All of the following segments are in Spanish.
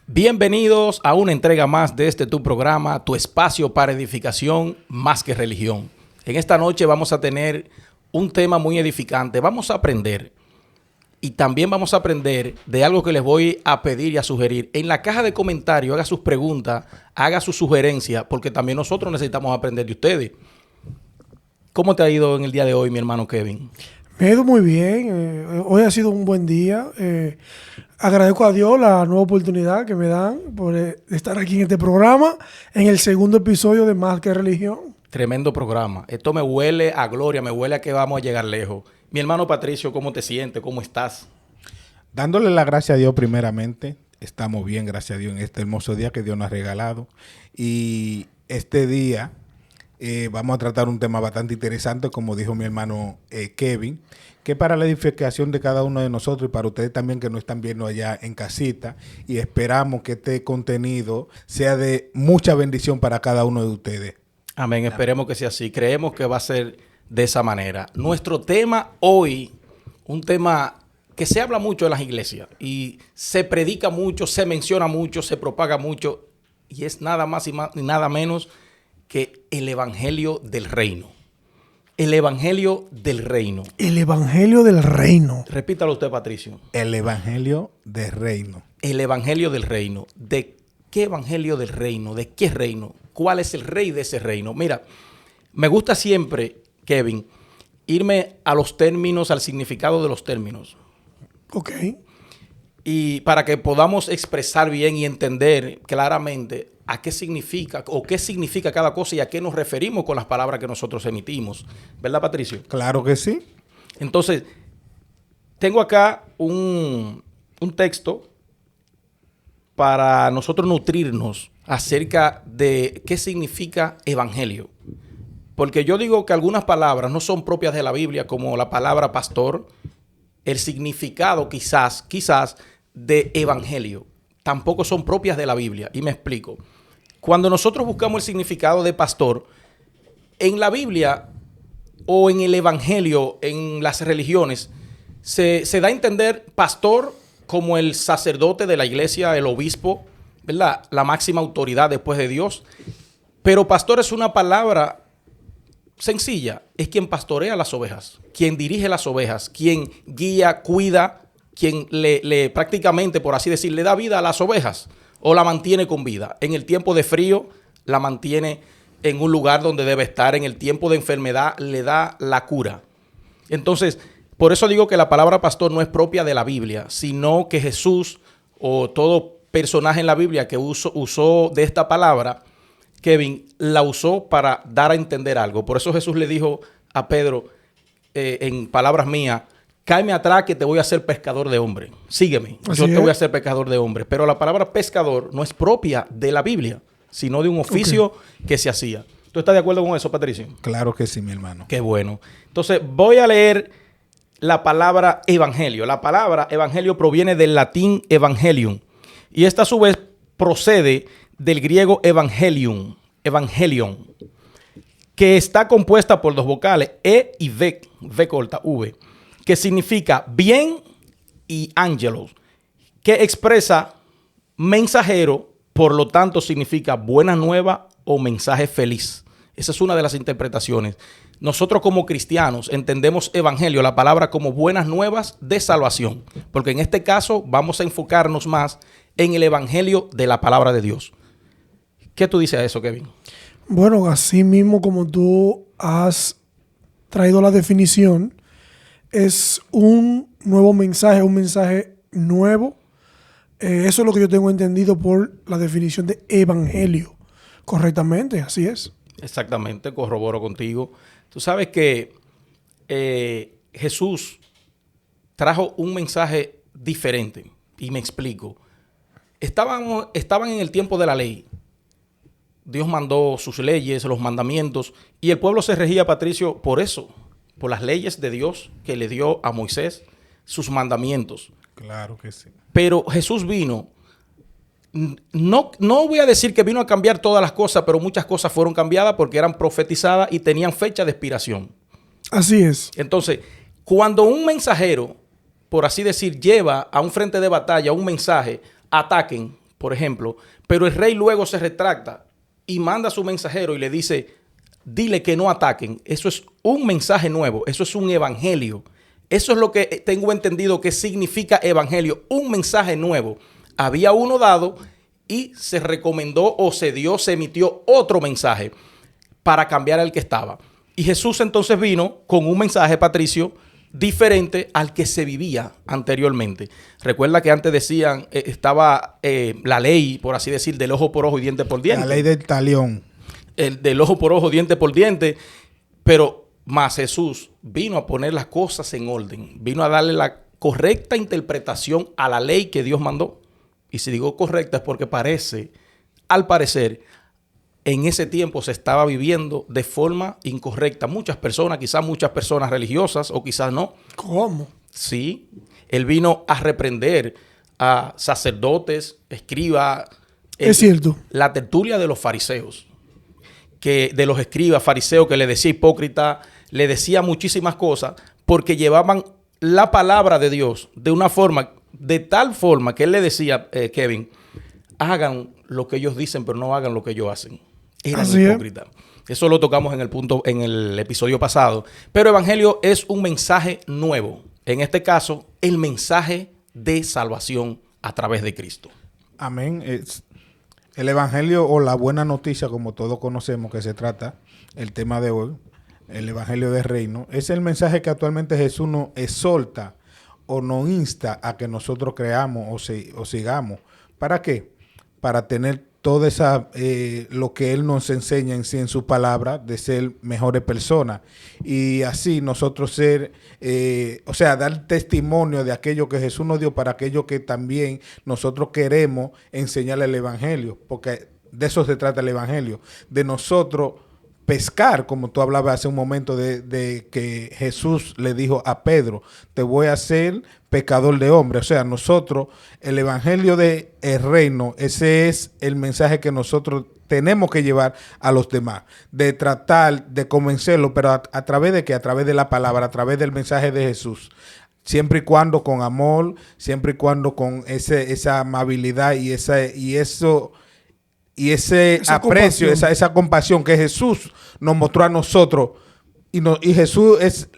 Bienvenidos a una entrega más de tu programa, tu espacio para edificación más que religión. En esta noche vamos a tener un tema muy edificante. Vamos a aprender y también vamos a aprender de algo que les voy a pedir y a sugerir. En la caja de comentarios haga sus preguntas, haga sus sugerencias, porque también nosotros necesitamos aprender de ustedes. ¿Cómo te ha ido en el día de hoy, mi hermano Kevin? Me ha ido muy bien. Hoy ha sido un buen día. Agradezco a Dios la nueva oportunidad que me dan por estar aquí en este programa, en el segundo episodio de Más que Religión. Tremendo programa. Esto me huele a gloria, me huele a que vamos a llegar lejos. Mi hermano Patricio, ¿cómo te sientes? ¿Cómo estás? Dándole la gracia a Dios primeramente. Estamos bien, gracias a Dios, en este hermoso día que Dios nos ha regalado. Y este día vamos a tratar un tema bastante interesante, como dijo mi hermano Kevin, que para la edificación de cada uno de nosotros y para ustedes también que nos están viendo allá en casita, y esperamos que este contenido sea de mucha bendición para cada uno de ustedes. Amén, esperemos que sea así. Creemos que va a ser de esa manera. Nuestro tema hoy, un tema que se habla mucho en las iglesias y se predica mucho, se menciona mucho, se propaga mucho, y es nada más y nada menos que el evangelio del reino. El evangelio del reino. El evangelio del reino. Repítalo usted, Patricio. El evangelio del reino. El evangelio del reino. ¿De qué evangelio del reino? ¿De qué reino? ¿Cuál es el rey de ese reino? Mira, me gusta siempre, Kevin, irme a los términos, al significado de los términos. Ok. Y para que podamos expresar bien y entender claramente a qué significa o qué significa cada cosa y a qué nos referimos con las palabras que nosotros emitimos. ¿Verdad, Patricio? Claro que sí. Entonces, tengo acá un texto para nosotros nutrirnos acerca de qué significa evangelio. Porque yo digo que algunas palabras no son propias de la Biblia, como la palabra pastor, el significado quizás de evangelio tampoco son propias de la Biblia. Y me explico. Cuando nosotros buscamos el significado de pastor, en la Biblia o en el evangelio, en las religiones, se da a entender pastor como el sacerdote de la iglesia, el obispo, ¿verdad? La máxima autoridad después de Dios. Pero pastor es una palabra sencilla. Es quien pastorea las ovejas, quien dirige las ovejas, quien guía, cuida, quien le prácticamente, por así decir, le da vida a las ovejas o la mantiene con vida. En el tiempo de frío la mantiene en un lugar donde debe estar. En el tiempo de enfermedad le da la cura. Entonces, por eso digo que la palabra pastor no es propia de la Biblia, sino que Jesús o todo personaje en la Biblia que usó de esta palabra, Kevin, la usó para dar a entender algo. Por eso Jesús le dijo a Pedro, en palabras mías, cáeme atrás que te voy a hacer pescador de hombres. Sígueme, yo te voy a hacer pescador de hombres. Pero la palabra pescador no es propia de la Biblia, sino de un oficio que se hacía. ¿Tú estás de acuerdo con eso, Patricio? Claro que sí, mi hermano. Qué bueno. Entonces, voy a leer la palabra evangelio. La palabra evangelio proviene del latín evangelium. Y esta a su vez procede del griego evangelium, que está compuesta por dos vocales, E y V corta, V, que significa bien, y ángelos, que expresa mensajero, por lo tanto significa buena nueva o mensaje feliz. Esa es una de las interpretaciones. Nosotros como cristianos entendemos evangelio, la palabra, como buenas nuevas de salvación, porque en este caso vamos a enfocarnos más en el evangelio de la palabra de Dios. ¿Qué tú dices a eso, Kevin? Bueno, así mismo como tú has traído la definición, es un nuevo mensaje, un mensaje nuevo. Eso es lo que yo tengo entendido por la definición de evangelio. Correctamente, así es. Exactamente, corroboro contigo. Tú sabes que Jesús trajo un mensaje diferente. Y me explico. Estaban en el tiempo de la ley. Dios mandó sus leyes, los mandamientos, y el pueblo se regía, Patricio, por eso, por las leyes de Dios que le dio a Moisés, sus mandamientos. Claro que sí. Pero Jesús vino, no voy a decir que vino a cambiar todas las cosas, pero muchas cosas fueron cambiadas porque eran profetizadas y tenían fecha de expiración. Así es. Entonces, cuando un mensajero por así decir, lleva a un frente de batalla un mensaje, ataquen, por ejemplo, pero el rey luego se retracta y manda a su mensajero y le dice, dile que no ataquen. Eso es un mensaje nuevo, eso es un evangelio. Eso es lo que tengo entendido que significa evangelio, un mensaje nuevo. Había uno dado y se recomendó o se emitió otro mensaje para cambiar el que estaba. Y Jesús entonces vino con un mensaje, Patricio, diferente al que se vivía anteriormente. Recuerda que antes decían, estaba la ley, por así decir, del ojo por ojo y diente por diente. La ley del talión. El del ojo por ojo, diente por diente. Pero más Jesús vino a poner las cosas en orden. Vino a darle la correcta interpretación a la ley que Dios mandó. Y si digo correcta es porque al parecer, en ese tiempo se estaba viviendo de forma incorrecta. Quizás muchas personas religiosas o quizás no. ¿Cómo? Sí, él vino a reprender a sacerdotes, escribas. Es cierto. La tertulia de los fariseos, de los escribas fariseos que le decía hipócrita, le decía muchísimas cosas porque llevaban la palabra de Dios de tal forma que él le decía, Kevin, hagan lo que ellos dicen, pero no hagan lo que ellos hacen. Eran hipócritas. Eso lo tocamos en el episodio pasado. Pero evangelio es un mensaje nuevo. En este caso, el mensaje de salvación a través de Cristo. Amén. El evangelio o la buena noticia, como todos conocemos que se trata, el tema de hoy, el evangelio del reino, es el mensaje que actualmente Jesús nos exhorta o nos insta a que nosotros creamos o sigamos. ¿Para qué? Para tener toda esa, lo que Él nos enseña en sí, en su palabra, de ser mejores personas. Y así nosotros dar testimonio de aquello que Jesús nos dio para aquello que también nosotros queremos enseñarle el evangelio. Porque de eso se trata el evangelio. De nosotros pescar, como tú hablabas hace un momento, de que Jesús le dijo a Pedro, te voy a hacer pescador de hombres. O sea, nosotros, el evangelio del reino, ese es el mensaje que nosotros tenemos que llevar a los demás, de tratar de convencerlos, pero a través de qué, a través de la palabra, a través del mensaje de Jesús. Siempre y cuando con amor, siempre y cuando con esa amabilidad y ese aprecio, esa compasión que Jesús nos mostró a nosotros. Y Jesús es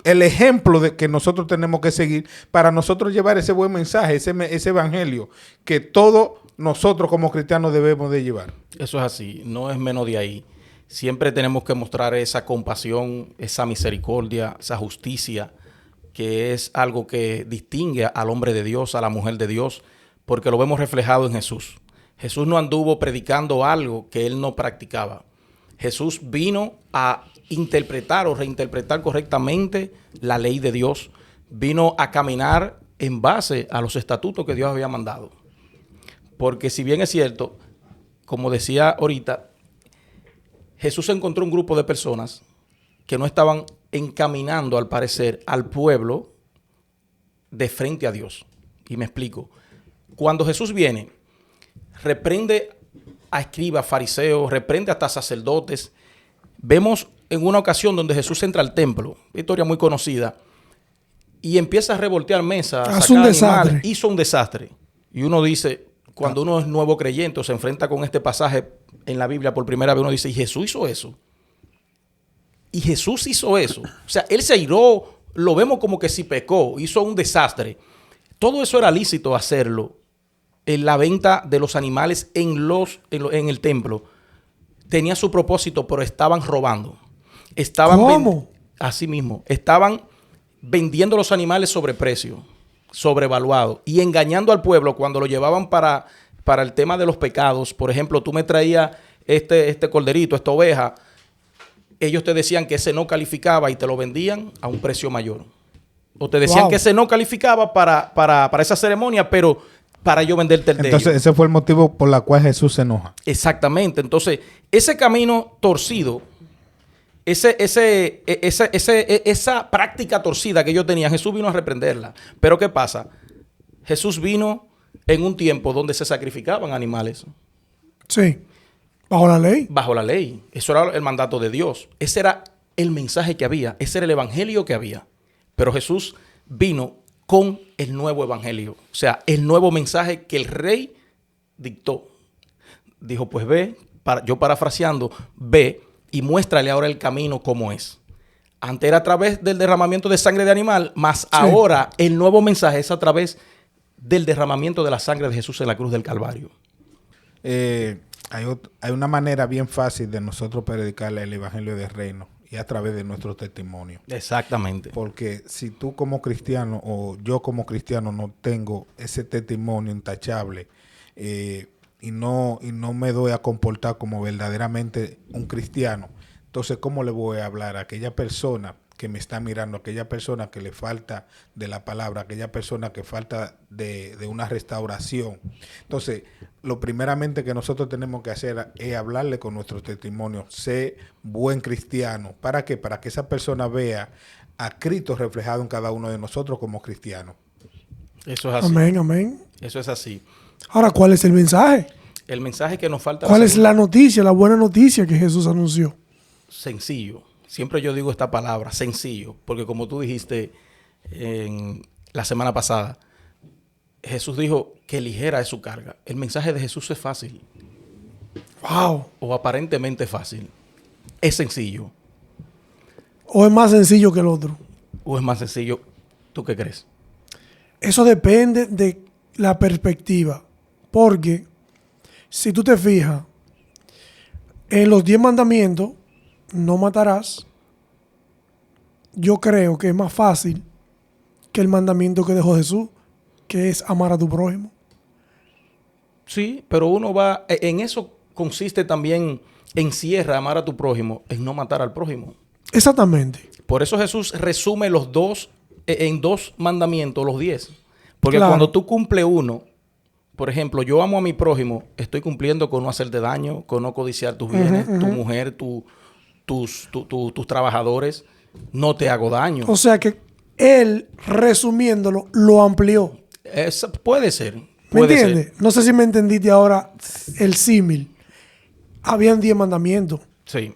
el ejemplo de que nosotros tenemos que seguir para nosotros llevar ese buen mensaje, ese evangelio que todos nosotros como cristianos debemos de llevar. Eso es así, no es menos de ahí. Siempre tenemos que mostrar esa compasión, esa misericordia, esa justicia, que es algo que distingue al hombre de Dios, a la mujer de Dios, porque lo vemos reflejado en Jesús. Jesús no anduvo predicando algo que él no practicaba. Jesús vino a interpretar o reinterpretar correctamente la ley de Dios. Vino a caminar en base a los estatutos que Dios había mandado. Porque si bien es cierto, como decía ahorita, Jesús encontró un grupo de personas que no estaban encaminando, al parecer, al pueblo de frente a Dios. Y me explico. Cuando Jesús viene, reprende a escribas, fariseos, reprende hasta sacerdotes. Vemos en una ocasión donde Jesús entra al templo, historia muy conocida, y empieza a revoltear mesas, a sacar animales, hizo un desastre. Y uno dice, cuando uno es nuevo creyente o se enfrenta con este pasaje en la Biblia por primera vez, uno dice, ¿y Jesús hizo eso? Y Jesús hizo eso. O sea, él se airó, lo vemos como que si pecó, hizo un desastre. Todo eso era lícito hacerlo. En la venta de los animales en el templo tenía su propósito, pero estaban robando. ¿Cómo? Así mismo. Estaban vendiendo los animales sobre precio, sobrevaluado, y engañando al pueblo cuando lo llevaban para el tema de los pecados. Por ejemplo, tú me traías este corderito, esta oveja. Ellos te decían que ese no calificaba y te lo vendían a un precio mayor. O te decían que ese no calificaba para esa ceremonia, pero para yo venderte el de ellos. Entonces, ese fue el motivo por el cual Jesús se enoja. Exactamente. Entonces, ese camino torcido, esa práctica torcida que ellos tenían, Jesús vino a reprenderla. Pero ¿qué pasa? Jesús vino en un tiempo donde se sacrificaban animales. Sí. ¿Bajo la ley? Bajo la ley. Eso era el mandato de Dios. Ese era el mensaje que había. Ese era el evangelio que había. Pero Jesús vino con el nuevo evangelio. O sea, el nuevo mensaje que el rey dictó. Dijo, pues ve, yo parafraseando, ve y muéstrale ahora el camino como es. Antes era a través del derramamiento de sangre de animal, más ahora el nuevo mensaje es a través del derramamiento de la sangre de Jesús en la cruz del Calvario. Hay una manera bien fácil de nosotros predicarle el evangelio del reino, y a través de nuestro testimonio. Exactamente. Porque si tú como cristiano o yo como cristiano no tengo ese testimonio intachable y no me doy a comportar como verdaderamente un cristiano, entonces ¿cómo le voy a hablar a aquella persona que me está mirando, a aquella persona que le falta de la palabra, a aquella persona que falta de una restauración? Entonces, lo primeramente que nosotros tenemos que hacer es hablarle con nuestro testimonio, ser buen cristiano. ¿Para qué? Para que esa persona vea a Cristo reflejado en cada uno de nosotros como cristianos. Eso es así. Amén, amén. Eso es así. Ahora, ¿cuál es el mensaje? El mensaje que nos falta... ¿Cuál es la noticia, la buena noticia que Jesús anunció? Sencillo. Siempre yo digo esta palabra, sencillo, porque como tú dijiste en la semana pasada, Jesús dijo que ligera es su carga. El mensaje de Jesús es fácil. Wow. O aparentemente fácil. Es sencillo. ¿O es más sencillo que el otro? ¿O es más sencillo? ¿Tú qué crees? Eso depende de la perspectiva. Porque si tú te fijas, en los 10 mandamientos, no matarás, yo creo que es más fácil que el mandamiento que dejó Jesús, que es amar a tu prójimo. Sí, pero uno va... En eso consiste también, encierra amar a tu prójimo, en no matar al prójimo. Exactamente. Por eso Jesús resume los dos, en 2 mandamientos, los 10. Porque Claro. cuando tú cumples uno, por ejemplo, yo amo a mi prójimo, estoy cumpliendo con no hacerte daño, con no codiciar tus bienes, tu mujer, tus trabajadores, no te hago daño. O sea que él, resumiéndolo, lo amplió. Puede ser. ¿Me Puede entiendes? ser. No sé si me entendiste ahora el símil. Habían 10 mandamientos. Sí.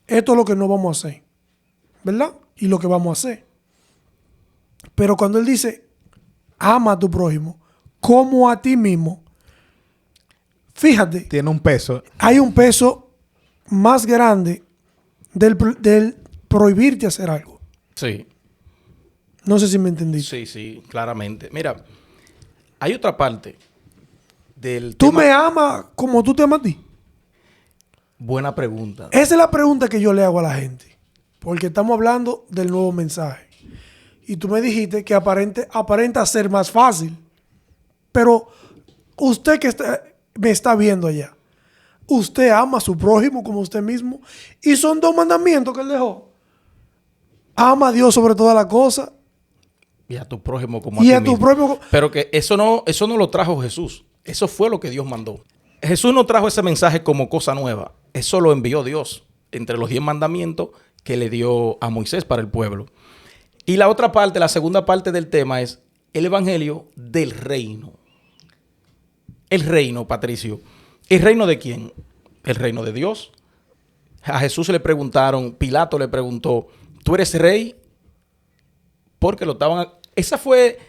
Esto es lo que no vamos a hacer. ¿Verdad? Y lo que vamos a hacer. Pero cuando él dice, ama a tu prójimo como a ti mismo, fíjate, Tiene un peso. hay un peso más grande del prohibirte hacer algo. Sí. No sé si me entendiste. Sí, sí, claramente. Mira, hay otra parte del ¿Tú tema. me amas como tú te amas a ti? Buena pregunta. Esa es la pregunta que yo le hago a la gente. Porque estamos hablando del nuevo mensaje. Y tú me dijiste que aparenta ser más fácil. Pero usted que me está viendo allá, usted ama a su prójimo como usted mismo. Y son 2 mandamientos que él dejó. Ama a Dios sobre todas las cosas. Y a tu prójimo como Y a a ti tu mismo. prójimo. Pero que eso no lo trajo Jesús. Eso fue lo que Dios mandó. Jesús no trajo ese mensaje como cosa nueva. Eso lo envió Dios entre los 10 mandamientos que le dio a Moisés para el pueblo. Y la otra parte, la segunda parte del tema es el evangelio del reino. El reino, Patricio. ¿El reino de quién? El reino de Dios. A Jesús le preguntaron, Pilato le preguntó, ¿tú eres rey? Porque lo estaban... Esa fue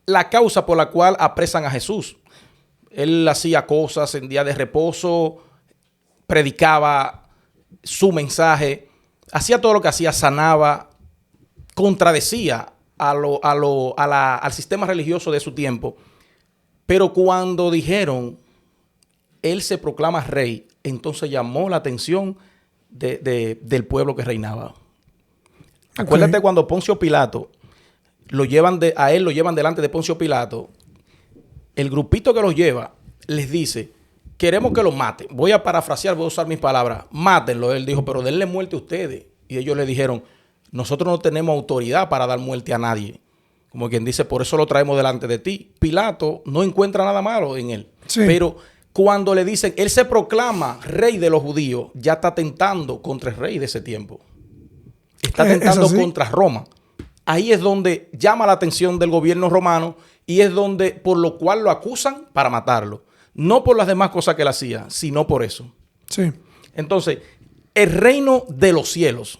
la causa por la cual apresan a Jesús. Él hacía cosas en día de reposo, predicaba su mensaje, hacía todo lo que hacía, sanaba, contradecía al sistema religioso de su tiempo. Pero cuando dijeron, él se proclama rey, entonces llamó la atención del pueblo que reinaba. Okay. Acuérdate cuando Poncio Pilato a él lo llevan delante de Poncio Pilato. El grupito que los lleva les dice, queremos que lo maten. Voy a parafrasear, voy a usar mis palabras. Mátenlo. Él dijo, pero denle muerte a ustedes. Y ellos le dijeron, nosotros no tenemos autoridad para dar muerte a nadie. Como quien dice, por eso lo traemos delante de ti. Pilato no encuentra nada malo en él. Sí. Pero cuando le dicen, él se proclama rey de los judíos, ya está tentando contra el rey de ese tiempo. Está tentando contra Roma. Ahí es donde llama la atención del gobierno romano y es donde, por lo cual lo acusan para matarlo. No por las demás cosas que él hacía, sino por eso. Sí. Entonces, el reino de los cielos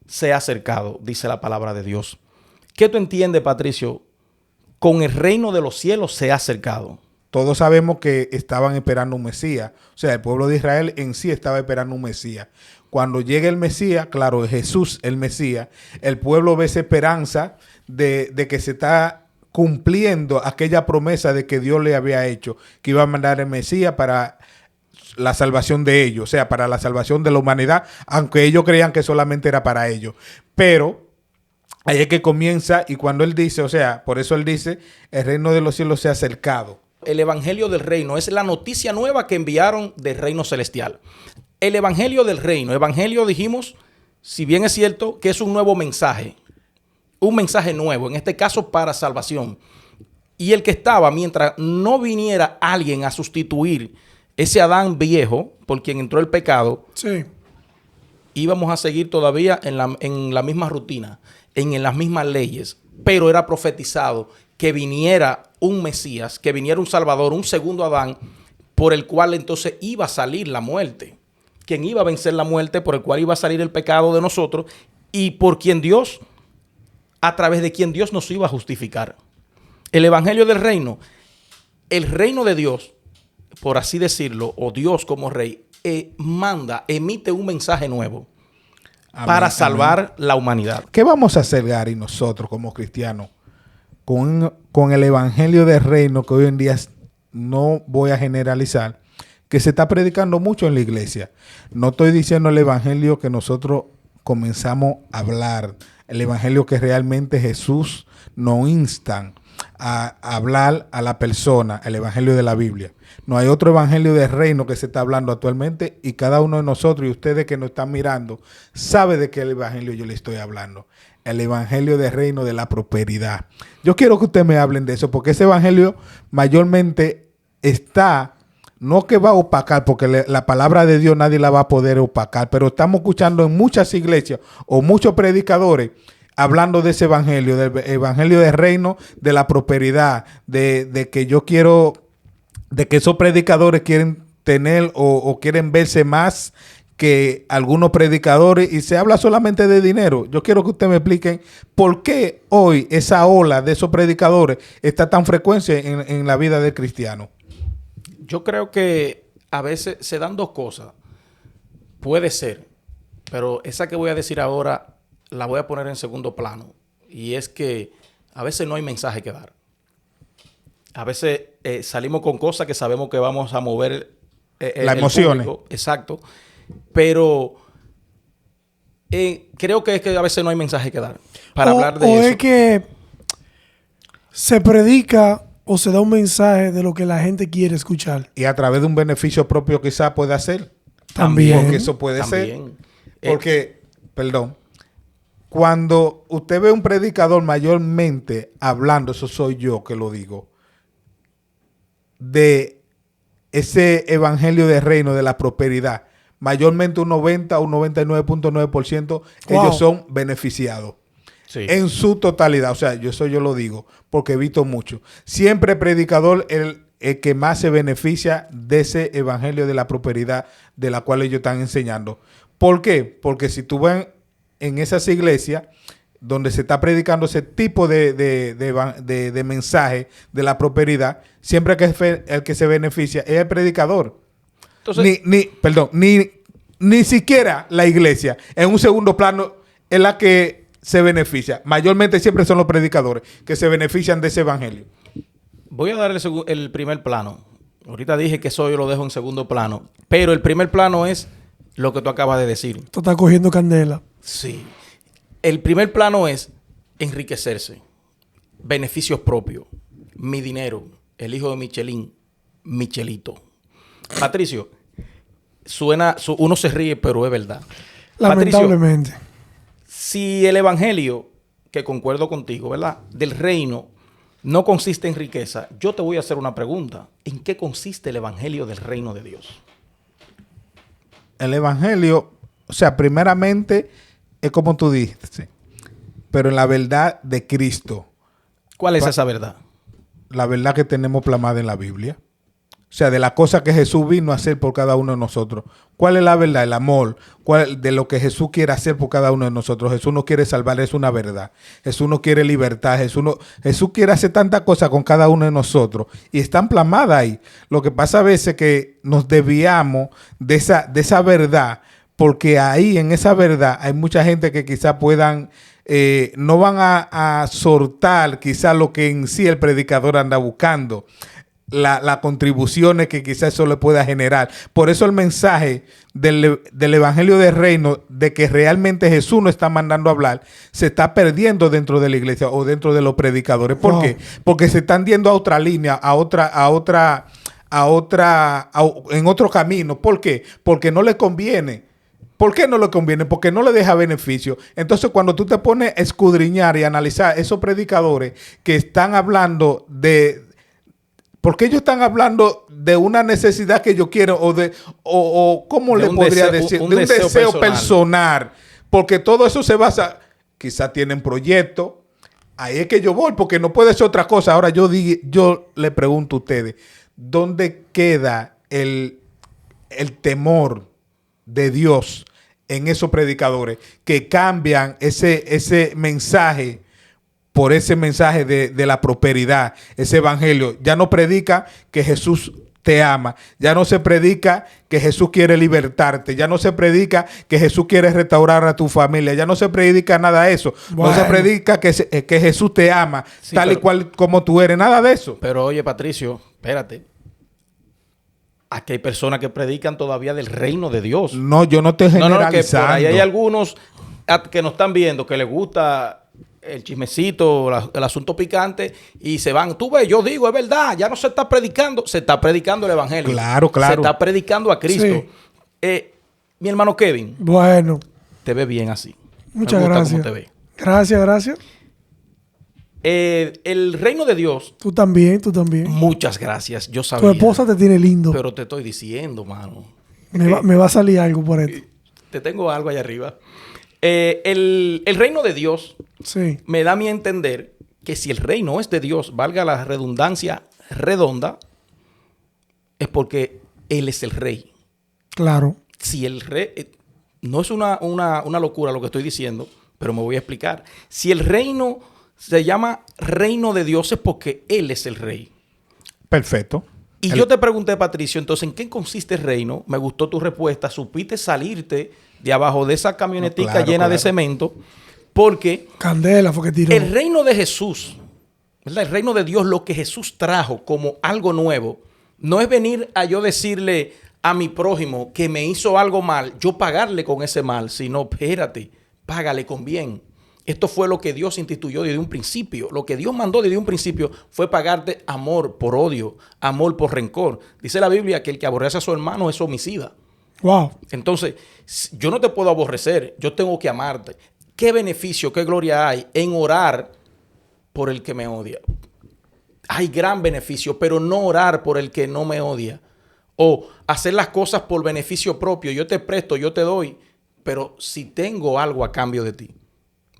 se ha acercado, dice la palabra de Dios. ¿Qué tú entiendes, Patricio, con el reino de los cielos se ha acercado. Todos sabemos que estaban esperando un Mesías. O sea, el pueblo de Israel en sí estaba esperando un Mesías. Cuando llegue el Mesías, claro, Jesús el Mesías, el pueblo ve esa esperanza de que se está cumpliendo aquella promesa de que Dios le había hecho, que iba a mandar el Mesías para la salvación de ellos, o sea, para la salvación de la humanidad, aunque ellos creían que solamente era para ellos. Pero ahí es que comienza, y cuando él dice, o sea, por eso él dice, el reino de los cielos se ha acercado. El evangelio del reino es la noticia nueva que enviaron del reino celestial. El evangelio del reino, evangelio dijimos, si bien es cierto que es un nuevo mensaje, un mensaje nuevo, en este caso para salvación. Y el que estaba, mientras no viniera alguien a sustituir ese Adán viejo por quien entró el pecado, Sí. íbamos a seguir todavía en la misma rutina, en las mismas leyes, pero era profetizado que viniera un Mesías, que viniera un Salvador, un segundo Adán, por el cual entonces iba a salir la muerte, quien iba a vencer la muerte, por el cual iba a salir el pecado de nosotros y por quien Dios, a través de quien Dios nos iba a justificar. El evangelio del reino, el reino de Dios, por así decirlo, o Dios como rey, emite un mensaje nuevo. Amén, para salvar amén. la humanidad. ¿Qué vamos a hacer, Gary, nosotros como cristianos con el evangelio del reino que hoy en día no voy a generalizar, que se está predicando mucho en la iglesia? No estoy diciendo el evangelio que nosotros comenzamos a hablar, el evangelio que realmente Jesús nos insta a hablar a la persona, el evangelio de la Biblia. No hay otro evangelio del reino que se está hablando actualmente, y cada uno de nosotros y ustedes que nos están mirando sabe de qué evangelio yo le estoy hablando. El evangelio del reino de la prosperidad. Yo quiero que ustedes me hablen de eso, porque ese evangelio mayormente está, no que va a opacar, porque la palabra de Dios nadie la va a poder opacar, pero estamos escuchando en muchas iglesias o muchos predicadores hablando de ese evangelio, del evangelio del reino de la prosperidad, de que yo quiero, de que esos predicadores quieren tener o quieren verse más que algunos predicadores, y se habla solamente de dinero. Yo quiero que ustedes me expliquen por qué hoy esa ola de esos predicadores está tan frecuente en la vida del cristiano. Yo creo que a veces se dan dos cosas. Puede ser, pero esa que voy a decir ahora la voy a poner en segundo plano. Y es que a veces no hay mensaje que dar. A veces salimos con cosas que sabemos que vamos a mover las emociones. Público. Exacto. Pero creo que es que a veces no hay mensaje que dar para hablar de eso. O es que se predica o se da un mensaje de lo que la gente quiere escuchar. Y a través de un beneficio propio quizás puede hacer. También. Porque eso puede También. ser. Porque, perdón, cuando usted ve un predicador mayormente hablando, eso soy yo que lo digo, de ese evangelio del reino de la prosperidad, mayormente un 90 o un 99.9% ellos son beneficiados. Sí. En su totalidad. O sea, yo lo digo porque he visto mucho. Siempre predicador el que más se beneficia de ese evangelio de la prosperidad de la cual ellos están enseñando. ¿Por qué? Porque si tú ves en esas iglesias donde se está predicando ese tipo de mensaje de la prosperidad, siempre que el que se beneficia es el predicador. Entonces, Ni siquiera la iglesia. En un segundo plano es la que se beneficia. Mayormente siempre son los predicadores que se benefician de ese evangelio. voy a dar el primer plano. Ahorita dije que eso yo lo dejo en segundo plano. Pero el primer plano es lo que tú acabas de decir. Esto está cogiendo candela. Sí. El primer plano es enriquecerse. Beneficios propios. Mi dinero. El hijo de Michelin. Michelito. Patricio, uno se ríe, pero es verdad. Lamentablemente. Patricio, si el evangelio, que concuerdo contigo, ¿verdad?, del reino no consiste en riqueza, yo te voy a hacer una pregunta. ¿En qué consiste el evangelio del reino de Dios? El evangelio, o sea, primeramente es como tú dijiste, pero en la verdad de Cristo. ¿Cuál es esa verdad? La verdad que tenemos plasmada en la Biblia. O sea, de la cosa que Jesús vino a hacer por cada uno de nosotros. ¿Cuál es la verdad? El amor. ¿Cuál de lo que Jesús quiere hacer por cada uno de nosotros? Jesús no quiere salvar, es una verdad. Jesús no quiere libertad. Jesús quiere hacer tantas cosas con cada uno de nosotros. Y están plasmadas ahí. Lo que pasa a veces es que nos desviamos de esa verdad, porque ahí en esa verdad hay mucha gente que quizás puedan... no van a soltar quizás lo que en sí el predicador anda buscando. Las contribuciones que quizás eso le pueda generar. Por eso el mensaje del Evangelio del Reino, de que realmente Jesús no está mandando a hablar, se está perdiendo dentro de la iglesia o dentro de los predicadores. ¿Por qué? Porque se están yendo a otra línea, en otro camino. ¿Por qué? Porque no le conviene. ¿Por qué no le conviene? Porque no le deja beneficio. Entonces, cuando tú te pones a escudriñar y analizar esos predicadores que están hablando porque ellos están hablando de una necesidad que yo quiero o ¿cómo le podría decir? De un deseo personal. Porque todo eso se basa, quizás tienen proyectos. Ahí es que yo voy, porque no puede ser otra cosa. Ahora yo le pregunto a ustedes, ¿dónde queda el temor de Dios en esos predicadores que cambian ese mensaje por ese mensaje de la prosperidad, ese evangelio? Ya no predica que Jesús te ama, ya no se predica que Jesús quiere libertarte, ya no se predica que Jesús quiere restaurar a tu familia, ya no se predica nada de eso, no se predica que Jesús te ama, sí, tal y cual como tú eres, nada de eso. Pero oye, Patricio, espérate. Aquí hay personas que predican todavía del reino de Dios. No, yo no estoy generalizando. Que por ahí hay algunos que nos están viendo que les gusta el chismecito, el asunto picante, y se van. Tú ves, yo digo, es verdad, ya no se está predicando el evangelio. Claro. Se está predicando a Cristo. Sí. Mi hermano Kevin. Bueno. Te ve bien así. Muchas gracias. Cómo te ve. Gracias. El reino de Dios. Tú también. Muchas gracias. Yo sabía. Tu esposa te tiene lindo. Pero te estoy diciendo, mano. Me va a salir algo por esto. Te tengo algo allá arriba. El reino de Dios me da a mí a entender que si el reino es de Dios, valga la redundancia redonda, es porque Él es el rey. Claro. Si el rey... no es una locura lo que estoy diciendo, pero me voy a explicar. Si el reino se llama reino de Dios es porque Él es el rey. Perfecto. Y yo te pregunté, Patricio, entonces, ¿en qué consiste el reino? Me gustó tu respuesta. Supiste salirte de abajo de esa camionetica llena de cemento, porque candela fue que tiró. El reino de Jesús, ¿verdad? El reino de Dios, lo que Jesús trajo como algo nuevo, no es venir a yo decirle a mi prójimo que me hizo algo mal, yo pagarle con ese mal, sino, espérate, págale con bien. Esto fue lo que Dios instituyó desde un principio. Lo que Dios mandó desde un principio fue pagarte amor por odio, amor por rencor. Dice la Biblia que el que aborrece a su hermano es homicida. Wow. Entonces, yo no te puedo aborrecer, yo tengo que amarte. ¿Qué beneficio, qué gloria hay en orar por el que me odia? Hay gran beneficio, pero no orar por el que no me odia. O hacer las cosas por beneficio propio. Yo te presto, yo te doy, pero si tengo algo a cambio de ti.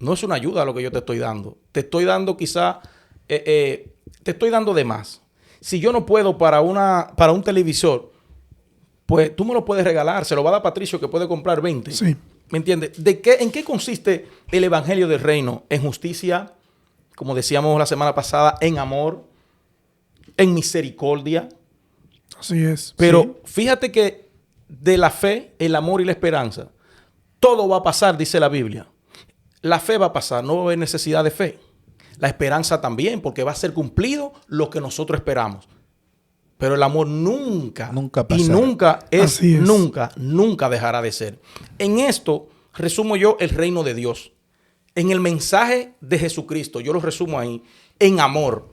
No es una ayuda lo que yo te estoy dando. Te estoy dando quizá, te estoy dando de más. Si yo no puedo para un televisor, pues tú me lo puedes regalar. Se lo va a dar Patricio que puede comprar 20. Sí. ¿Me entiendes? ¿En qué consiste el evangelio del reino? En justicia, como decíamos la semana pasada, en amor, en misericordia. Así es. Pero fíjate que de la fe, el amor y la esperanza, todo va a pasar, dice la Biblia. La fe va a pasar, no va a haber necesidad de fe. La esperanza también, porque va a ser cumplido lo que nosotros esperamos. Pero el amor nunca pasará. Y nunca dejará de ser. En esto resumo yo el reino de Dios. En el mensaje de Jesucristo, yo lo resumo ahí, en amor,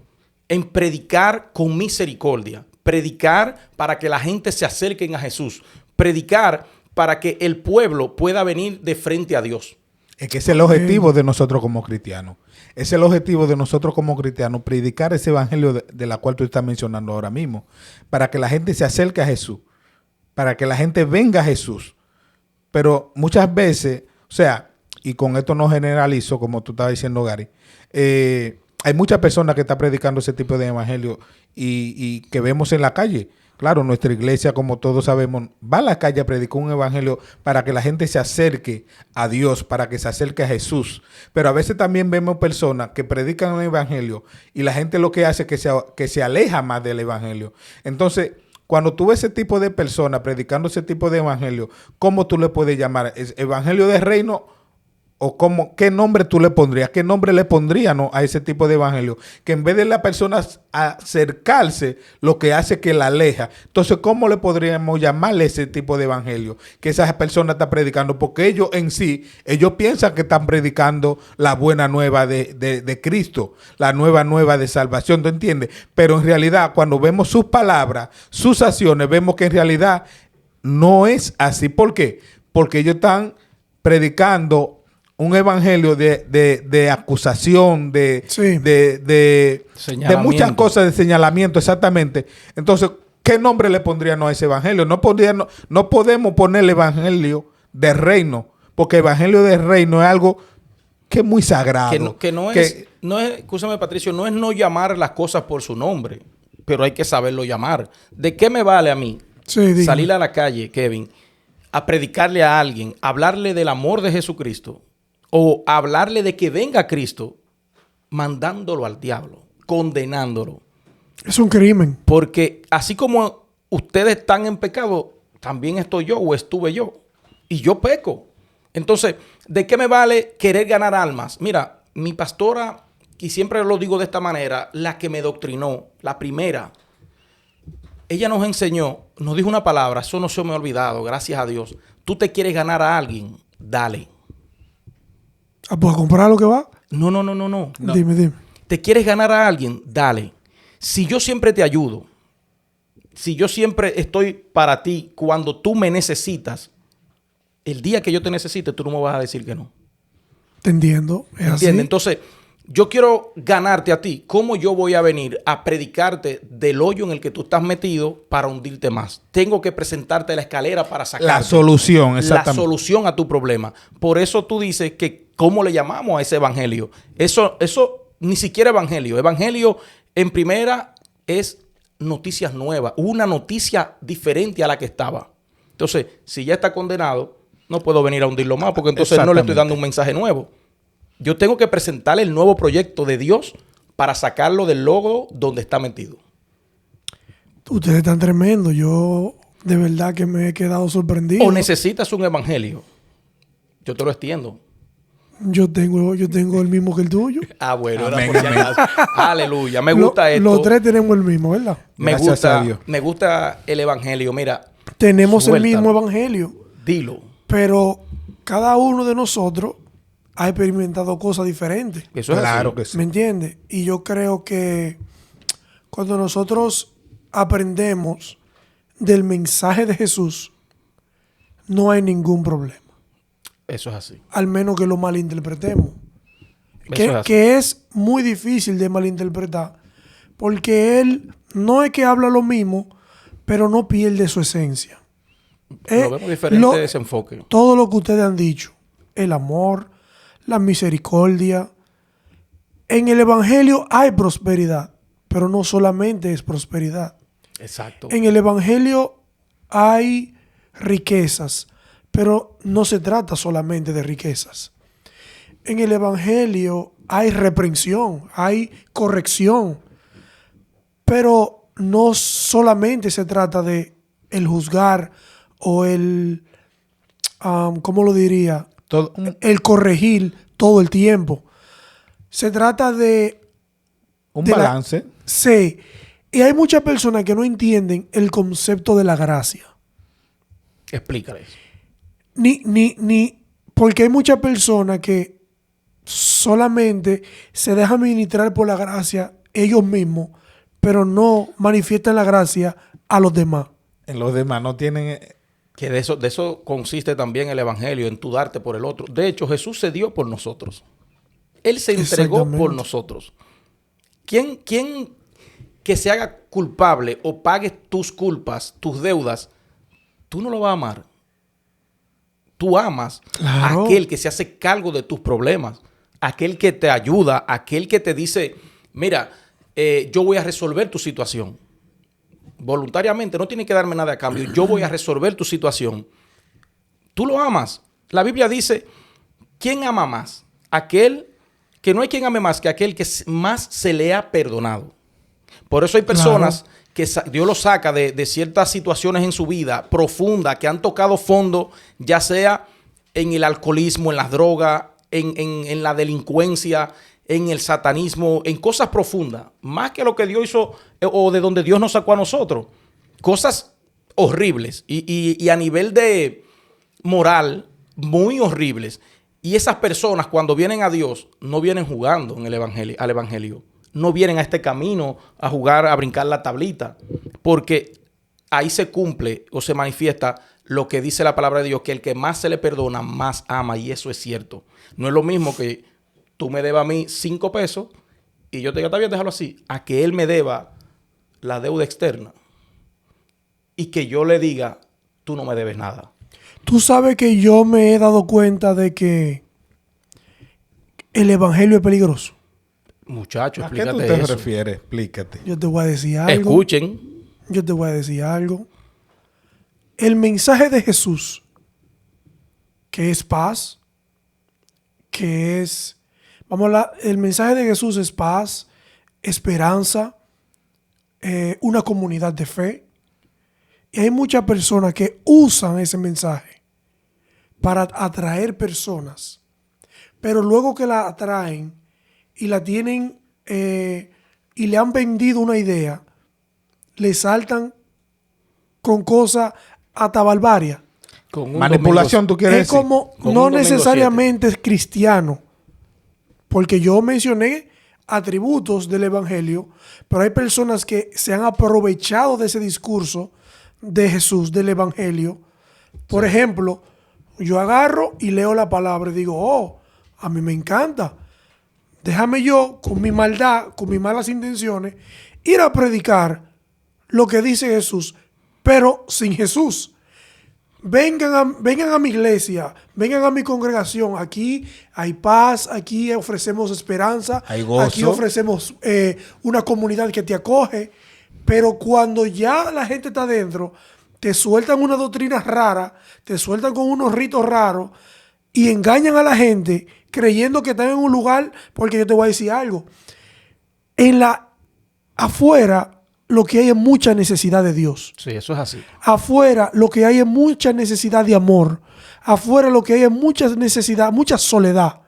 en predicar con misericordia, predicar para que la gente se acerquen a Jesús, predicar para que el pueblo pueda venir de frente a Dios. Es que ese es el objetivo de nosotros como cristianos. Es el objetivo de nosotros como cristianos, predicar ese evangelio de la cual tú estás mencionando ahora mismo, para que la gente se acerque a Jesús, para que la gente venga a Jesús. Pero muchas veces, o sea, y con esto no generalizo, como tú estabas diciendo, Gary, hay muchas personas que están predicando ese tipo de evangelio y que vemos en la calle, Claro, nuestra iglesia, como todos sabemos, va a la calle a predicar un evangelio para que la gente se acerque a Dios, para que se acerque a Jesús. Pero a veces también vemos personas que predican un evangelio y la gente lo que hace es que se aleja más del evangelio. Entonces, cuando tú ves ese tipo de personas predicando ese tipo de evangelio, ¿cómo tú le puedes llamar? ¿Es evangelio de reino? ¿O qué nombre tú le pondrías? ¿Qué nombre le pondrías, no, a ese tipo de evangelio? Que en vez de la persona acercarse, lo que hace que la aleja. Entonces, ¿cómo le podríamos llamarle ese tipo de evangelio? Que esa persona está predicando. Porque ellos en sí, ellos piensan que están predicando la buena nueva de Cristo. La nueva de salvación, ¿tú entiendes? Pero en realidad, cuando vemos sus palabras, sus acciones, vemos que en realidad no es así. ¿Por qué? Porque ellos están predicando un evangelio de acusación, de muchas cosas, de señalamiento, exactamente. Entonces, ¿qué nombre le pondrían a ese evangelio? No podemos ponerle evangelio de reino, porque evangelio de reino es algo que es muy sagrado. Escúchame, Patricio, no es no llamar las cosas por su nombre, pero hay que saberlo llamar. ¿De qué me vale a mí salir a la calle, Kevin, a predicarle a alguien, hablarle del amor de Jesucristo? O hablarle de que venga Cristo, mandándolo al diablo, condenándolo. Es un crimen. Porque así como ustedes están en pecado, también estoy yo o estuve yo. Y yo peco. Entonces, ¿de qué me vale querer ganar almas? Mira, mi pastora, y siempre lo digo de esta manera, la que me doctrinó, la primera, ella nos enseñó, nos dijo una palabra, eso no se me ha olvidado, gracias a Dios. Tú te quieres ganar a alguien, dale. ¿Pues a comprar lo que va? No. Dime. ¿Te quieres ganar a alguien? Dale. Si yo siempre te ayudo, si yo siempre estoy para ti cuando tú me necesitas, el día que yo te necesite, tú no me vas a decir que no. Te entiendo. ¿Entiendes? Entonces, yo quiero ganarte a ti. ¿Cómo yo voy a venir a predicarte del hoyo en el que tú estás metido para hundirte más? Tengo que presentarte la escalera para sacar la solución, exactamente. La solución a tu problema. Por eso tú dices que ¿cómo le llamamos a ese evangelio? Eso ni siquiera evangelio. Evangelio en primera es noticias nuevas, una noticia diferente a la que estaba. Entonces, si ya está condenado, no puedo venir a hundirlo más porque entonces no le estoy dando un mensaje nuevo. Yo tengo que presentarle el nuevo proyecto de Dios para sacarlo del lodo donde está metido. Ustedes están tremendos. Yo de verdad que me he quedado sorprendido. ¿O necesitas un evangelio? Yo te lo extiendo. Yo tengo el mismo que el tuyo. Bueno, amén, aleluya. Me gusta esto. Los tres tenemos el mismo, ¿verdad? Me gusta el evangelio. Mira. Tenemos el mismo evangelio. Dilo. Pero cada uno de nosotros ha experimentado cosas diferentes. Eso es claro así. Que sí. ¿Me entiendes? Y yo creo que cuando nosotros aprendemos del mensaje de Jesús, no hay ningún problema. Eso es así. Al menos que lo malinterpretemos. Que es muy difícil de malinterpretar. Porque él no es que habla lo mismo, pero no pierde su esencia. Lo vemos diferente de ese enfoque. Todo lo que ustedes han dicho. El amor, la misericordia. En el evangelio hay prosperidad, pero no solamente es prosperidad. Exacto. En el evangelio hay riquezas, pero no se trata solamente de riquezas. En el evangelio hay reprensión, hay corrección, pero no solamente se trata de el juzgar o el, ¿cómo lo diría? El corregir todo el tiempo. Se trata de un balance. Sí. Y hay muchas personas que no entienden el concepto de la gracia. Explícales. Porque hay muchas personas que solamente se dejan ministrar por la gracia ellos mismos, pero no manifiestan la gracia a los demás. En los demás no tienen... Que de eso consiste también el evangelio, en tu darte por el otro. De hecho, Jesús se dio por nosotros. Él se entregó por nosotros. ¿Quién que se haga culpable o pague tus culpas, tus deudas, tú no lo vas a amar? Tú amas a aquel que se hace cargo de tus problemas, aquel que te ayuda, aquel que te dice, mira, yo voy a resolver tu situación. voluntariamente, no tiene que darme nada a cambio. Yo voy a resolver tu situación. Tú lo amas. La Biblia dice, ¿quién ama más? Aquel que no hay quien ame más que aquel que más se le ha perdonado. Por eso hay personas que Dios los saca de ciertas situaciones en su vida profundas, que han tocado fondo, ya sea en el alcoholismo, en las drogas, en la delincuencia, en el satanismo, en cosas profundas, más que lo que Dios hizo o de donde Dios nos sacó a nosotros. Cosas horribles y a nivel de moral muy horribles. Y esas personas cuando vienen a Dios no vienen jugando en el evangelio, al evangelio. No vienen a este camino a jugar, a brincar la tablita. Porque ahí se cumple o se manifiesta lo que dice la palabra de Dios, que el que más se le perdona, más ama. Y eso es cierto. No es lo mismo que tú me debas a mí 5 pesos y yo te diga, está bien, déjalo así, a que él me deba la deuda externa y que yo le diga, tú no me debes nada. Tú sabes que yo me he dado cuenta de que el evangelio es peligroso. Muchacho, ¿A qué explícate tú te eso. refieres? Explícate. Yo te voy a decir algo. Escuchen. Yo te voy a decir algo. El mensaje de Jesús, que es paz, que es... el mensaje de Jesús es paz, esperanza, una comunidad de fe. Y hay muchas personas que usan ese mensaje para atraer personas. Pero luego que la atraen y la tienen y le han vendido una idea, le saltan con cosas hasta barbarie. Con un Manipulación, domingo, ¿tú quieres Es decir? como Con no un domingo necesariamente es cristiano. Porque yo mencioné atributos del evangelio, pero hay personas que se han aprovechado de ese discurso de Jesús, del evangelio. Por ejemplo, yo agarro y leo la palabra y digo, oh, a mí me encanta. Déjame yo, con mi maldad, con mis malas intenciones, ir a predicar lo que dice Jesús, pero sin Jesús. Vengan a mi iglesia, vengan a mi congregación. Aquí hay paz, aquí ofrecemos esperanza, Hay gozo. aquí ofrecemos una comunidad que te acoge. Pero cuando ya la gente está adentro, te sueltan una doctrina rara, te sueltan con unos ritos raros y engañan a la gente creyendo que están en un lugar, porque yo te voy a decir algo. Afuera lo que hay es mucha necesidad de Dios. Sí, eso es así. Afuera lo que hay es mucha necesidad de amor. Afuera lo que hay es mucha necesidad, mucha soledad.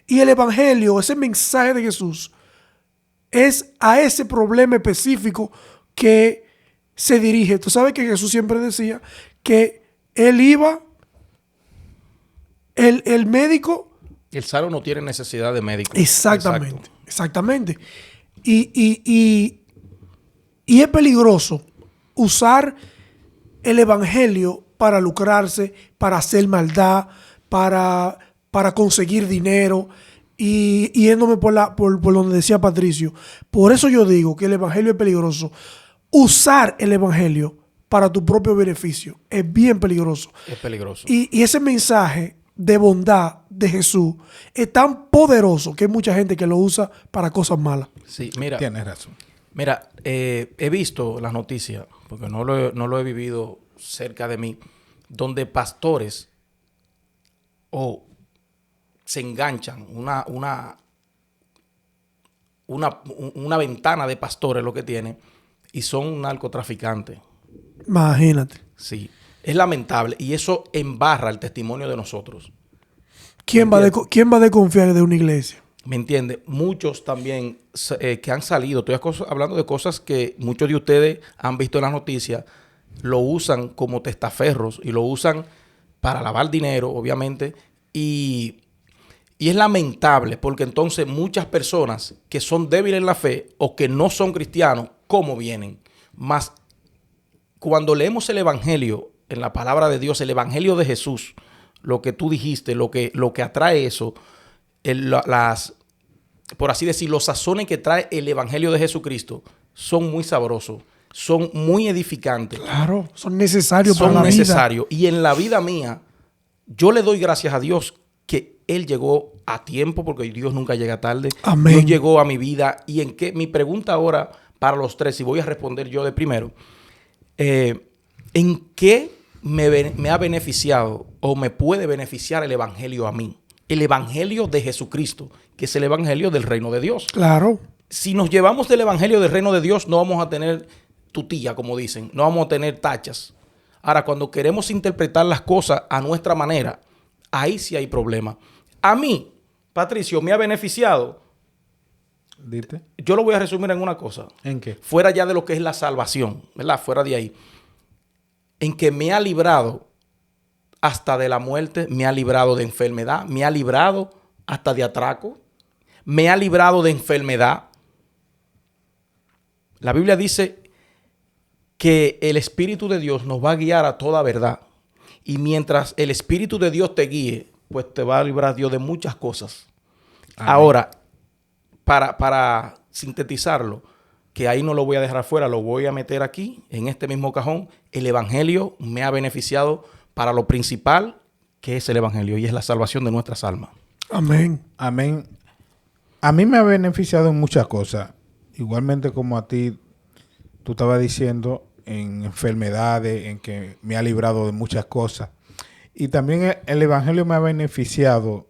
Y el evangelio, ese mensaje de Jesús, es a ese problema específico que se dirige. Tú sabes que Jesús siempre decía que él iba, el médico... El sano no tiene necesidad de médico. Exactamente, Exacto. exactamente. Y es peligroso usar el evangelio para lucrarse, para hacer maldad, para conseguir dinero. Y yéndome por donde decía Patricio. Por eso yo digo que el evangelio es peligroso. Usar el evangelio para tu propio beneficio es bien peligroso. Es peligroso. Y ese mensaje de bondad de Jesús es tan poderoso que hay mucha gente que lo usa para cosas malas. Sí, mira. Tienes razón. Mira, he visto las noticias, porque no lo he vivido cerca de mí, donde pastores se enganchan una ventana de pastores lo que tienen y son narcotraficantes. Imagínate. Sí, es lamentable y eso embarra el testimonio de nosotros. ¿Quién va a desconfiar de una iglesia? ¿Me entiende? Muchos también que han salido, estoy hablando de cosas que muchos de ustedes han visto en las noticias, lo usan como testaferros y lo usan para lavar dinero, obviamente, y es lamentable porque entonces muchas personas que son débiles en la fe o que no son cristianos, ¿cómo vienen? Más cuando leemos el evangelio, en la palabra de Dios, el evangelio de Jesús, lo que tú dijiste, lo que atrae eso, por así decir, los sazones que trae el evangelio de Jesucristo son muy sabrosos, son muy edificantes. Claro, son necesarios para Son la necesarios. Y en la vida mía, yo le doy gracias a Dios que Él llegó a tiempo, porque Dios nunca llega tarde. Amén. Dios llegó a mi vida. Y mi pregunta ahora para los tres, y voy a responder yo de primero. ¿En qué me ha beneficiado o me puede beneficiar el evangelio a mí? El evangelio de Jesucristo, que es el evangelio del reino de Dios. Claro. Si nos llevamos del evangelio del reino de Dios, no vamos a tener tutilla, como dicen, no vamos a tener tachas. Ahora, cuando queremos interpretar las cosas a nuestra manera, ahí sí hay problema. A mí, Patricio, me ha beneficiado. ¿Dite? Yo lo voy a resumir en una cosa. ¿En qué? Fuera ya de lo que es la salvación, ¿verdad? Fuera de ahí. En que me ha librado hasta de la muerte, me ha librado de enfermedad, me ha librado hasta de atraco, me ha librado de enfermedad. La Biblia dice que el Espíritu de Dios nos va a guiar a toda verdad. Y mientras el Espíritu de Dios te guíe, pues te va a librar Dios de muchas cosas. Amén. Ahora, para sintetizarlo, que ahí no lo voy a dejar afuera, lo voy a meter aquí, en este mismo cajón. El Evangelio me ha beneficiado para lo principal, que es el Evangelio, y es la salvación de nuestras almas. Amén. Amén. A mí me ha beneficiado en muchas cosas. Igualmente como a ti, tú estabas diciendo, en enfermedades, en que me ha librado de muchas cosas. Y también el Evangelio me ha beneficiado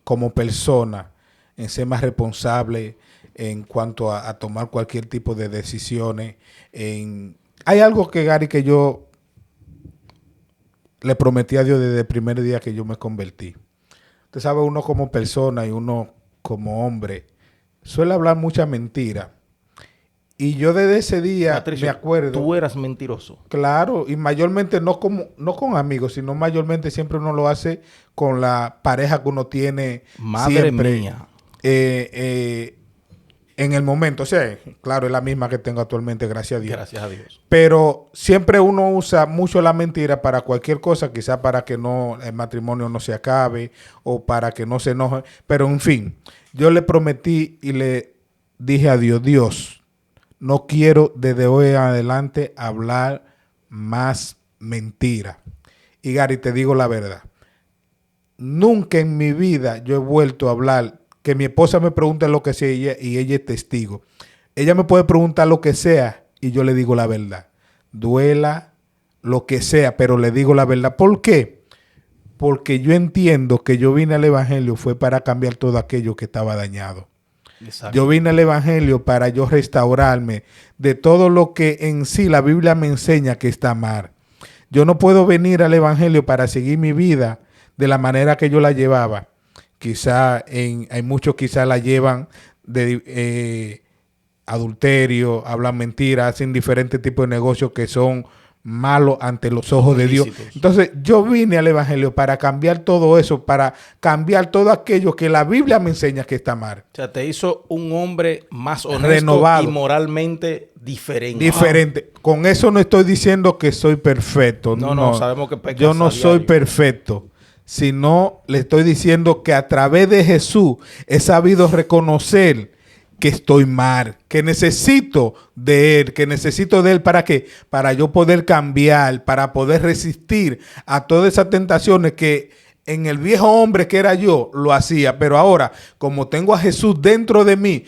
como persona, en ser más responsable en cuanto a tomar cualquier tipo de decisiones. Hay algo que, Gary, que yo le prometí a Dios desde el primer día que yo me convertí. Usted sabe, uno como persona y uno como hombre suele hablar mucha mentira. Y yo desde ese día, Patricio, me acuerdo... Tú eras mentiroso. Claro, y mayormente no con amigos, sino mayormente siempre uno lo hace con la pareja que uno tiene. Madre siempre, mía. En el momento. O sea, claro, es la misma que tengo actualmente, gracias a Dios. Gracias a Dios. Pero siempre uno usa mucho la mentira para cualquier cosa, quizás para que no el matrimonio no se acabe o para que no se enoje. Pero en fin, yo le prometí y le dije a Dios, Dios, no quiero desde hoy en adelante hablar más mentira. Y Gary, te digo la verdad. Nunca en mi vida yo he vuelto a hablar, que mi esposa me pregunte lo que sea y ella es testigo. Ella me puede preguntar lo que sea y yo le digo la verdad. Duela lo que sea, pero le digo la verdad. ¿Por qué? Porque yo entiendo que yo vine al Evangelio fue para cambiar todo aquello que estaba dañado. Exacto. Yo vine al Evangelio para yo restaurarme de todo lo que en sí la Biblia me enseña que está mal. Yo no puedo venir al Evangelio para seguir mi vida de la manera que yo la llevaba. Quizá hay muchos quizá la llevan de adulterio, hablan mentiras, hacen diferentes tipos de negocios que son malos ante los ojos de Dios. Entonces yo vine al Evangelio para cambiar todo eso, para cambiar todo aquello que la Biblia me enseña que está mal. O sea, te hizo un hombre más honesto, renovado, y moralmente diferente. Diferente. Con eso no estoy diciendo que soy perfecto. No, sabemos que pecas. Yo no soy perfecto, sino le estoy diciendo que a través de Jesús he sabido reconocer que estoy mal, que necesito de Él, ¿para qué? Para yo poder cambiar, para poder resistir a todas esas tentaciones que en el viejo hombre que era yo lo hacía, pero ahora, como tengo a Jesús dentro de mí,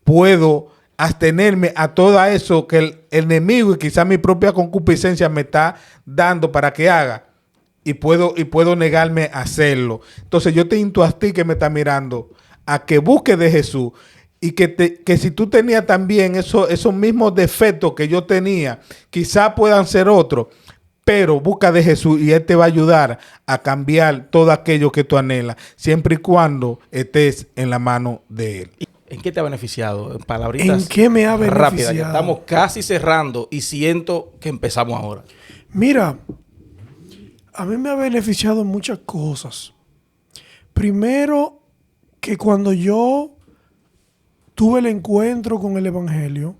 puedo abstenerme a todo eso que el enemigo y quizá mi propia concupiscencia me está dando para que haga, y puedo negarme a hacerlo. Entonces yo te invito a ti que me está mirando a que busques de Jesús. Y que si tú tenías también esos mismos defectos que yo tenía, quizá puedan ser otros, pero busca de Jesús y Él te va a ayudar a cambiar todo aquello que tú anhelas, siempre y cuando estés en la mano de Él. ¿En qué te ha beneficiado? En palabritas. ¿En qué me ha beneficiado? Rápida, ya estamos casi cerrando y siento que empezamos ahora. Mira, a mí me ha beneficiado en muchas cosas. Primero, que cuando yo tuve el encuentro con el Evangelio,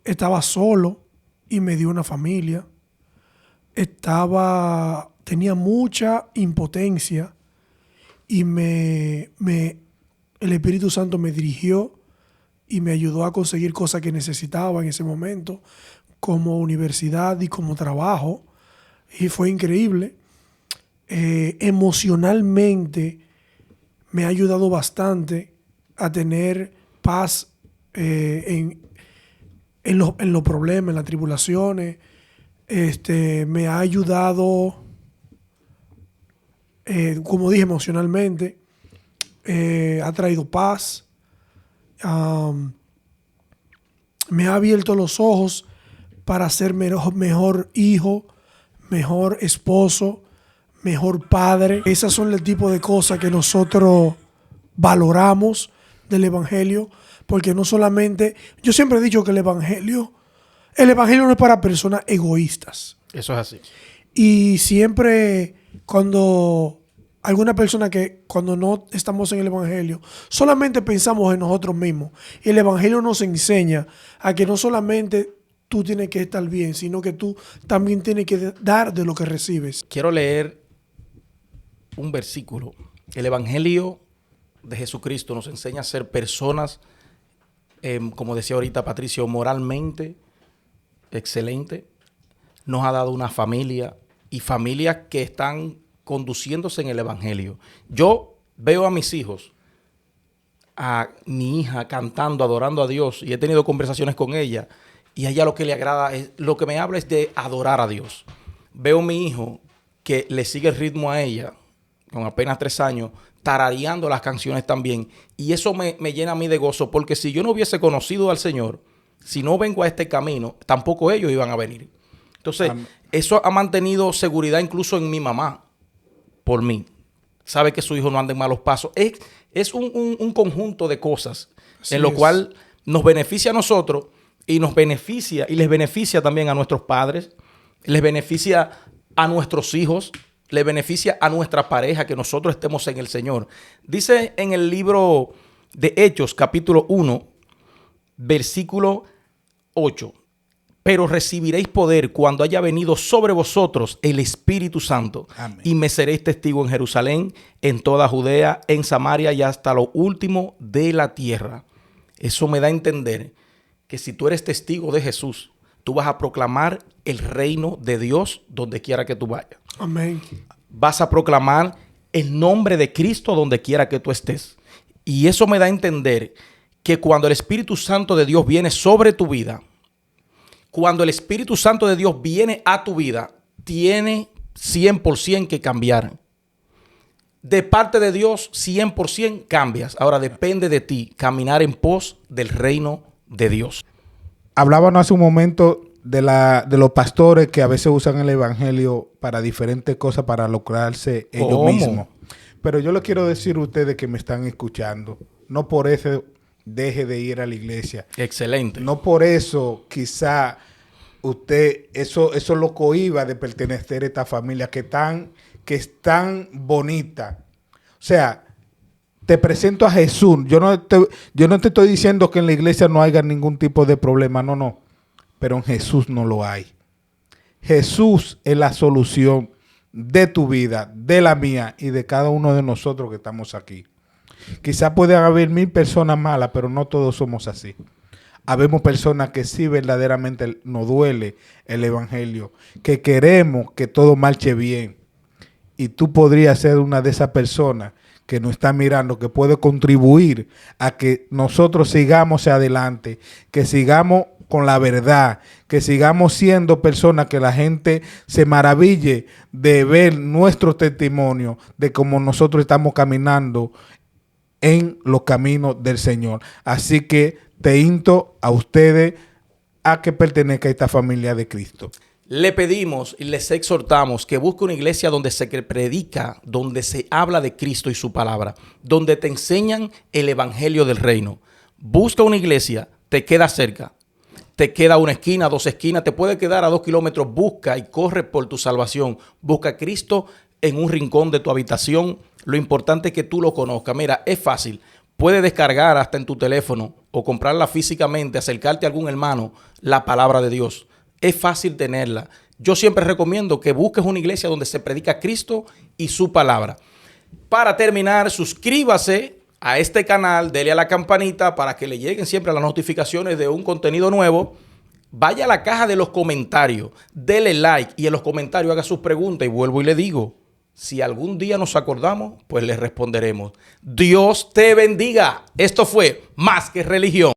estaba solo y me dio una familia. Tenía mucha impotencia y el Espíritu Santo me dirigió y me ayudó a conseguir cosas que necesitaba en ese momento, como universidad y como trabajo. Y fue increíble. Emocionalmente me ha ayudado bastante a tener paz en en los problemas, en las tribulaciones. Me ha ayudado, como dije, emocionalmente. Ha traído paz. Me ha abierto los ojos para ser mejor hijo, mejor esposo, mejor padre. Esas son el tipo de cosas que nosotros valoramos del Evangelio, porque no solamente, yo siempre he dicho que el Evangelio no es para personas egoístas. Eso es así. Y siempre cuando alguna persona cuando no estamos en el Evangelio, solamente pensamos en nosotros mismos. Y el Evangelio nos enseña a que no solamente tú tienes que estar bien, sino que tú también tienes que dar de lo que recibes. Quiero leer un versículo. El Evangelio de Jesucristo nos enseña a ser personas, como decía ahorita Patricio, moralmente excelente. Nos ha dado una familia y familias que están conduciéndose en el Evangelio. Yo veo a mis hijos, a mi hija cantando, adorando a Dios, y he tenido conversaciones con ella, y a ella lo que le agrada, lo que me habla es de adorar a Dios. Veo a mi hijo que le sigue el ritmo a ella, con apenas 3 años, tarareando las canciones también, y eso me llena a mí de gozo, porque si yo no hubiese conocido al Señor, si no vengo a este camino, tampoco ellos iban a venir. Entonces, eso ha mantenido seguridad incluso en mi mamá, por mí. Sabe que su hijo no anda en malos pasos. Es un conjunto de cosas en lo cual nos beneficia a nosotros y nos beneficia y les beneficia también a nuestros padres, les beneficia a nuestros hijos, les beneficia a nuestra pareja que nosotros estemos en el Señor. Dice en el libro de Hechos, capítulo 1, versículo 8. Pero recibiréis poder cuando haya venido sobre vosotros el Espíritu Santo. Amén. Y me seréis testigo en Jerusalén, en toda Judea, en Samaria y hasta lo último de la tierra. Eso me da a entender que si tú eres testigo de Jesús, tú vas a proclamar el reino de Dios donde quiera que tú vayas. Amén. Vas a proclamar el nombre de Cristo donde quiera que tú estés. Y eso me da a entender que cuando el Espíritu Santo de Dios viene sobre tu vida, cuando el Espíritu Santo de Dios viene a tu vida, tiene 100% que cambiar. De parte de Dios, 100% cambias. Ahora depende de ti caminar en pos del reino de Dios. Hablábamos hace un momento de los pastores que a veces usan el Evangelio para diferentes cosas, para lograrse ellos mismos. Pero yo le quiero decir a ustedes que me están escuchando, no por eso deje de ir a la iglesia. Excelente. No por eso quizá usted eso lo cohíba de pertenecer a esta familia que es tan bonita. O sea, te presento a Jesús. Yo no te estoy diciendo que en la iglesia no haya ningún tipo de problema. No. Pero en Jesús no lo hay. Jesús es la solución de tu vida, de la mía y de cada uno de nosotros que estamos aquí. Quizás pueden haber 1000 personas malas, pero no todos somos así. Habemos personas que sí verdaderamente nos duele el Evangelio, que queremos que todo marche bien. Y tú podrías ser una de esas personas que nos está mirando, que puede contribuir a que nosotros sigamos adelante, que sigamos con la verdad, que sigamos siendo personas que la gente se maraville de ver nuestro testimonio, de cómo nosotros estamos caminando en los caminos del Señor. Así que te insto a ustedes a que pertenezcan a esta familia de Cristo. Le pedimos y les exhortamos que busque una iglesia donde se predica, donde se habla de Cristo y su palabra, donde te enseñan el evangelio del reino. Busca una iglesia, te queda cerca, te queda una esquina, 2 esquinas, te puede quedar a 2 kilómetros. Busca y corre por tu salvación. Busca a Cristo en un rincón de tu habitación. Lo importante es que tú lo conozcas. Mira, es fácil. Puedes descargar hasta en tu teléfono o comprarla físicamente, acercarte a algún hermano, la palabra de Dios. Es fácil tenerla. Yo siempre recomiendo que busques una iglesia donde se predica Cristo y su palabra. Para terminar, suscríbase a este canal, dele a la campanita para que le lleguen siempre las notificaciones de un contenido nuevo. Vaya a la caja de los comentarios, dele like y en los comentarios haga sus preguntas y vuelvo y le digo, si algún día nos acordamos, pues le responderemos. Dios te bendiga. Esto fue Más que Religión.